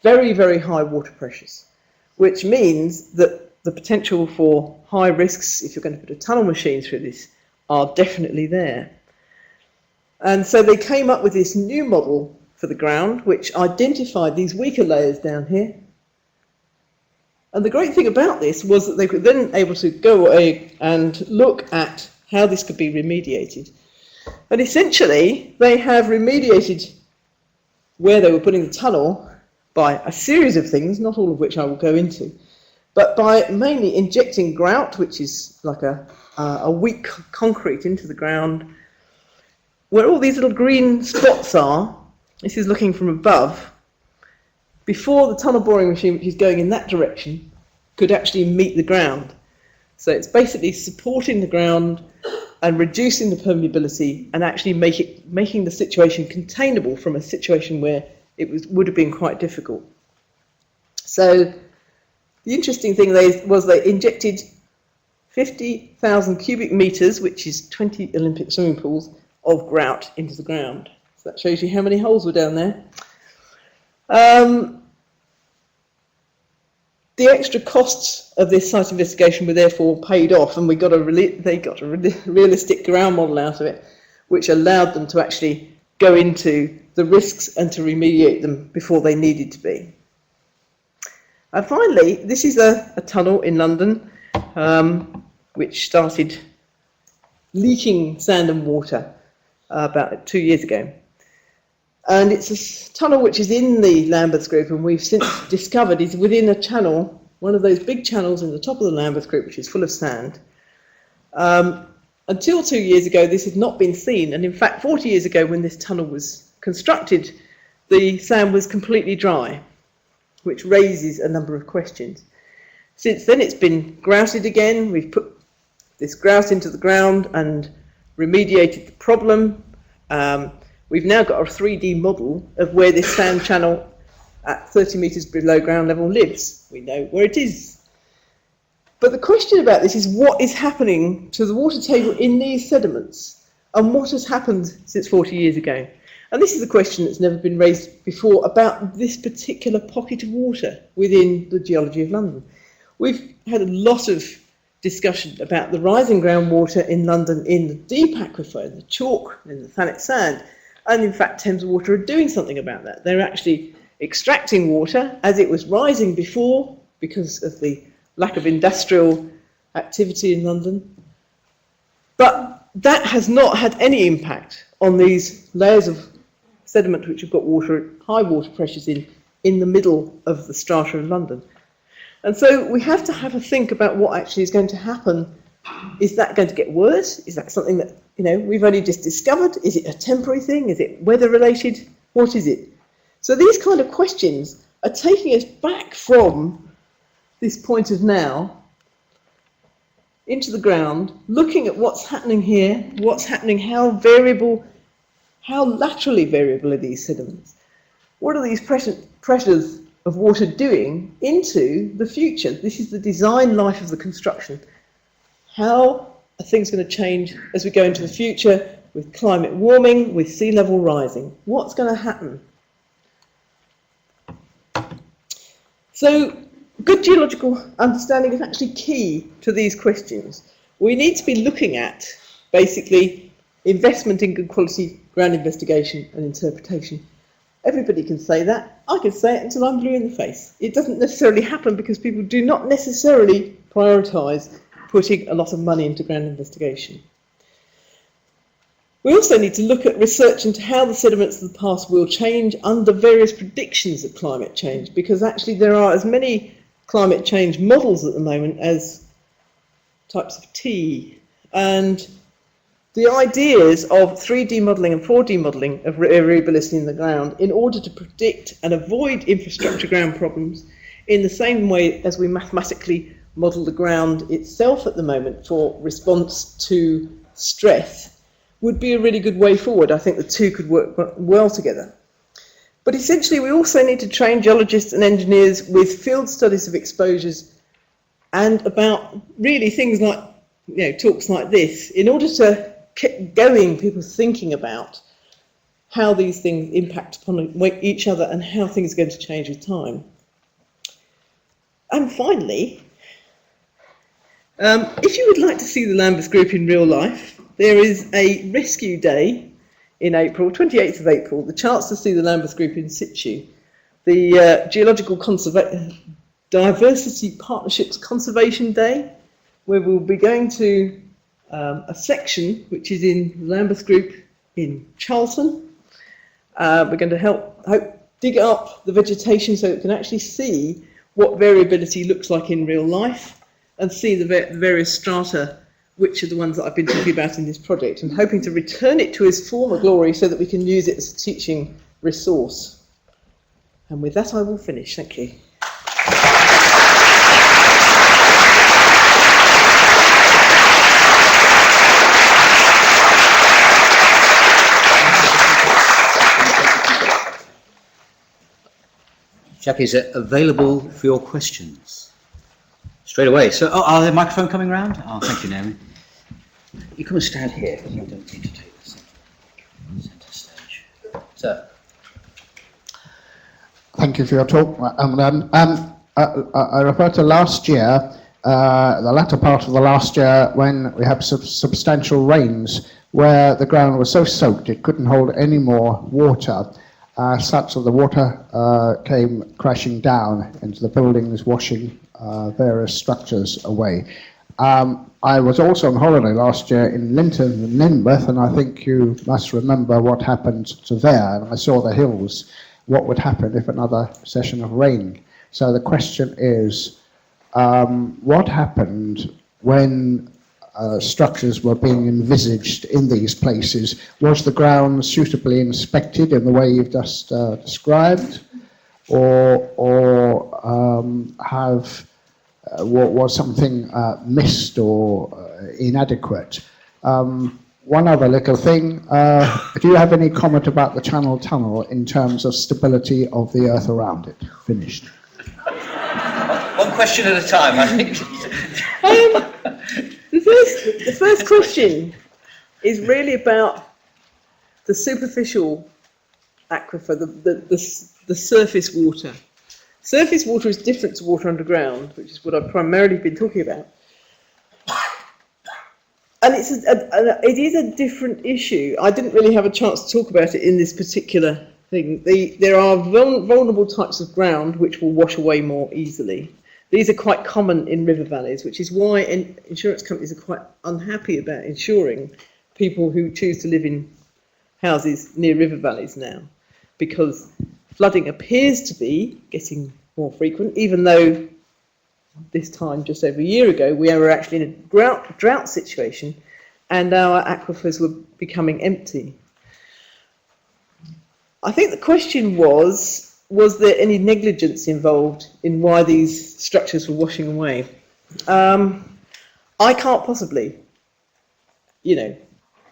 very, very high water pressures, which means that the potential for high risks, if you're going to put a tunnel machine through this, are definitely there. And so they came up with this new model for the ground, which identified these weaker layers down here. And the great thing about this was that they were then able to go away and look at how this could be remediated. And essentially, they have remediated where they were putting the tunnel by a series of things, not all of which I will go into, but by mainly injecting grout, which is like a weak concrete, into the ground. Where all these little green spots are, this is looking from above, before the tunnel boring machine, which is going in that direction, could actually meet the ground. So it's basically supporting the ground and reducing the permeability, and actually making the situation containable from a situation where it would have been quite difficult. So the interesting thing was they injected 50,000 cubic metres, which is 20 Olympic swimming pools, of grout into the ground. So that shows you how many holes were down there. The extra costs of this site investigation were therefore paid off, and they got a realistic ground model out of it, which allowed them to actually go into the risks and to remediate them before they needed to be. And finally, this is a tunnel in London which started leaking sand and water about 2 years ago. And it's a tunnel which is in the Lambeth Group, and we've since discovered is within a channel, one of those big channels in the top of the Lambeth Group, which is full of sand. Until 2 years ago, this had not been seen, and in fact 40 years ago when this tunnel was constructed, the sand was completely dry, which raises a number of questions. Since then it's been grouted again. We've put this grout into the ground and remediated the problem. We've now got a 3D model of where this sand channel at 30 metres below ground level lives. We know where it is. But the question about this is what is happening to the water table in these sediments, and what has happened since 40 years ago. And this is a question that's never been raised before about this particular pocket of water within the geology of London. We've had a lot of discussion about the rising groundwater in London in the deep aquifer, in the chalk, in the thanet sand. And in fact, Thames Water are doing something about that. They're actually extracting water as it was rising before because of the lack of industrial activity in London. But that has not had any impact on these layers of sediment which have got water, high water pressures in the middle of the strata of London. And so we have to have a think about what actually is going to happen. Is that going to get worse? Is that something that, we've only just discovered? Is it a temporary thing? Is it weather related? What is it? So these kind of questions are taking us back from this point of now into the ground, looking at what's happening here, what's happening, how laterally variable are these sediments? What are these pressures of water doing into the future? This is the design life of the construction. How are things going to change as we go into the future with climate warming, with sea level rising? What's going to happen? So good geological understanding is actually key to these questions. We need to be looking at basically investment in good quality ground investigation and interpretation. Everybody can say that. I can say it until I'm blue in the face. It doesn't necessarily happen because people do not necessarily prioritise putting a lot of money into ground investigation. We also need to look at research into how the sediments of the past will change under various predictions of climate change, because actually there are as many climate change models at the moment as types of tea. And the ideas of 3D modelling and 4D modelling of variability in the ground in order to predict and avoid infrastructure ground problems in the same way as we mathematically model the ground itself at the moment for response to stress would be a really good way forward. I think the two could work well together. But essentially we also need to train geologists and engineers with field studies of exposures and about really things like talks like this in order to keep going people thinking about how these things impact upon each other and how things are going to change with time. And finally, if you would like to see the Lambeth Group in real life, there is a rescue day in April, 28th of April, the chance to see the Lambeth Group in situ. The Geological Diversity Partnerships Conservation Day, where we'll be going to a section which is in Lambeth Group in Charlton. We're going to help dig up the vegetation so it can actually see what variability looks like in real life and see the various strata, which are the ones that I've been talking about in this project, and hoping to return it to its former glory so that we can use it as a teaching resource. And with that I will finish. Thank you. Jackie, is it available for your questions? Straight away. So, are the microphone coming round? Oh, thank you, Naomi. You come and stand here. You don't need to take this. Sir. Thank you for your talk. I refer to last year, the latter part of the last year, when we had substantial rains where the ground was so soaked it couldn't hold any more water, such that the water came crashing down into the buildings, washing various structures away. I was also on holiday last year in Linton and Ninmouth, and I think you must remember what happened to there, and I saw the hills. What would happen if another session of rain? So the question is, what happened when structures were being envisaged in these places? Was the ground suitably inspected in the way you've just described, or was something missed or inadequate? One other little thing, do you have any comment about the Channel Tunnel in terms of stability of the earth around it? Finished. One question at a time, I think. The first question is really about the superficial aquifer, the surface water. Surface water is different to water underground, which is what I've primarily been talking about. And it is a different issue. I didn't really have a chance to talk about it in this particular thing. There are vulnerable types of ground which will wash away more easily. These are quite common in river valleys, which is why insurance companies are quite unhappy about insuring people who choose to live in houses near river valleys now, because flooding appears to be getting more frequent, even though this time just over a year ago we were actually in a drought situation and our aquifers were becoming empty. I think the question was there any negligence involved in why these structures were washing away? I can't possibly,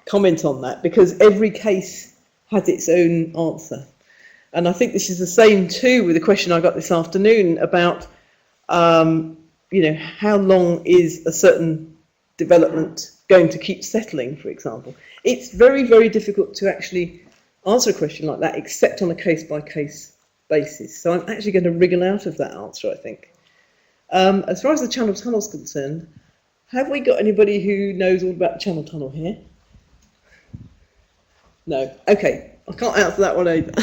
comment on that, because every case has its own answer. And I think this is the same too with the question I got this afternoon about how long is a certain development going to keep settling, for example. It's very, very difficult to actually answer a question like that, except on a case-by-case basis. So I'm actually going to wriggle out of that answer, I think. As far as the Channel Tunnel is concerned, have we got anybody who knows all about the Channel Tunnel here? No. Okay, I can't answer that one either.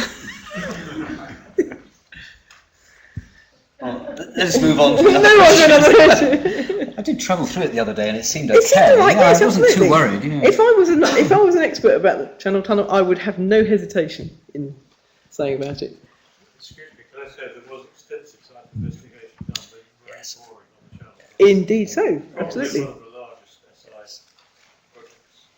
Well, let's move on. I did travel through it the other day, and it seemed okay. Yes, I wasn't too worried. If I was an expert about the Channel Tunnel, I would have no hesitation in saying about it. Excuse me, can I say there was extensive site investigation done, but very boring on the channel. Indeed so, absolutely. One of the largest SI projects.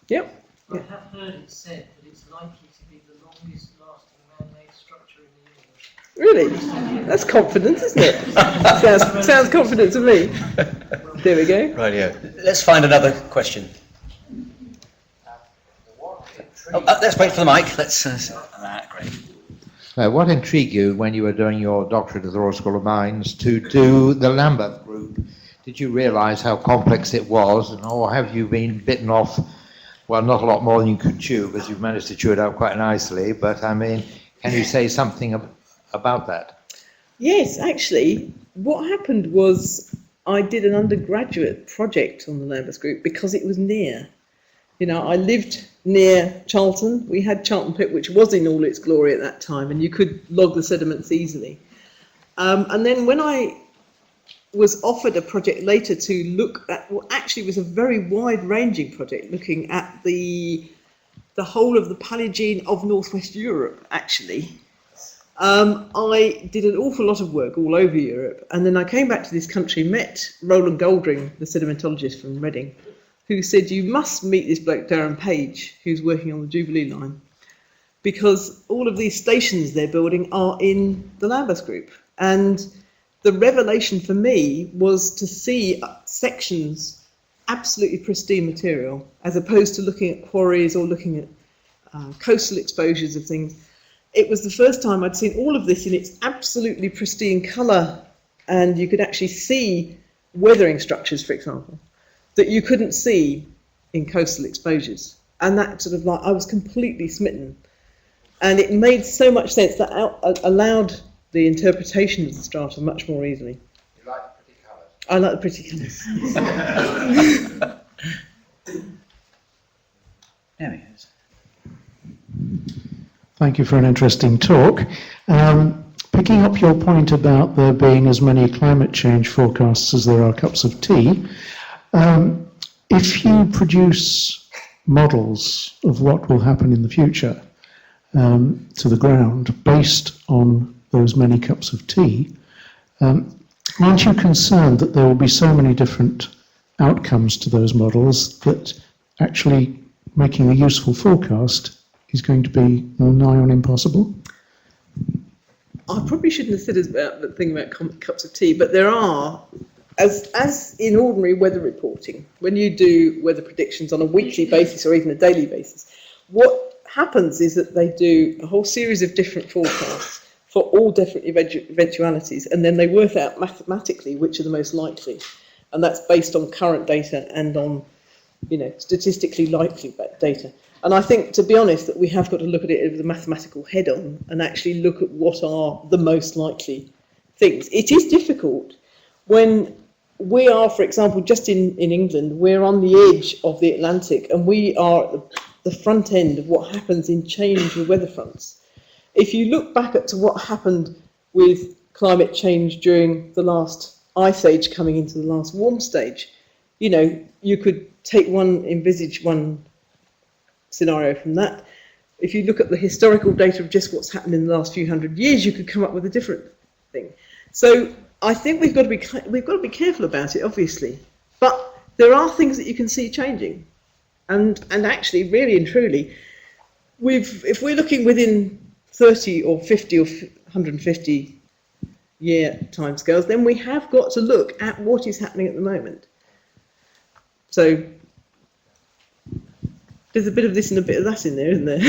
Yep. I have heard it said that it's likely to be the longest lasting man-made structure in the universe. Really? That's confidence, isn't it? sounds confident to me. There we go. Right, yeah. Let's find another question. Let's wait for the mic. Great. What intrigued you when you were doing your doctorate at the Royal School of Mines to do the Lambeth group? Did you realise how complex it was, or have you been bitten off? Well, not a lot more than you could chew, because you've managed to chew it out quite nicely. But I mean, can you say something about that? Yes, actually, what happened was I did an undergraduate project on the Lambeth Group because it was near. I lived near Charlton. We had Charlton Pit, which was in all its glory at that time, and you could log the sediments easily. And then when I was offered a project later to look at what actually was a very wide-ranging project, looking at the whole of the Paleogene of Northwest Europe, actually. I did an awful lot of work all over Europe, and then I came back to this country, met Roland Goldring, the sedimentologist from Reading, who said, you must meet this bloke Darren Page, who's working on the Jubilee line, because all of these stations they're building are in the Lambeth Group. And the revelation for me was to see sections, absolutely pristine material, as opposed to looking at quarries or looking at coastal exposures of things. It was the first time I'd seen all of this in its absolutely pristine colour, and you could actually see weathering structures, for example, that you couldn't see in coastal exposures. And that I was completely smitten. And it made so much sense that allowed the interpretation of the strata much more easily. You like the pretty colours? I like the pretty colours. There he is. Thank you for an interesting talk. Picking up your point about there being as many climate change forecasts as there are cups of tea, if you produce models of what will happen in the future to the ground based on those many cups of tea, aren't you concerned that there will be so many different outcomes to those models that actually making a useful forecast is going to be nigh on impossible? I probably shouldn't have said about the thing about cups of tea, but there are, as in ordinary weather reporting, when you do weather predictions on a weekly basis or even a daily basis, what happens is that they do a whole series of different forecasts for all different eventualities, and then they work out mathematically which are the most likely, and that's based on current data and on, statistically likely data. And I think, to be honest, that we have got to look at it with a mathematical head-on and actually look at what are the most likely things. It is difficult when we are, for example, just in England, we're on the edge of the Atlantic and we are at the front end of what happens in change with weather fronts. If you look back at to what happened with climate change during the last ice age coming into the last warm stage, you could envisage one scenario from that. If you look at the historical data of just what's happened in the last few hundred years, you could come up with a different thing. So I think we've got to be careful about it, obviously, but there are things that you can see changing, and actually, really and truly, if we're looking within 30 or 50 or 150 year timescales, then we have got to look at what is happening at the moment. So there's a bit of this and a bit of that in there, isn't there?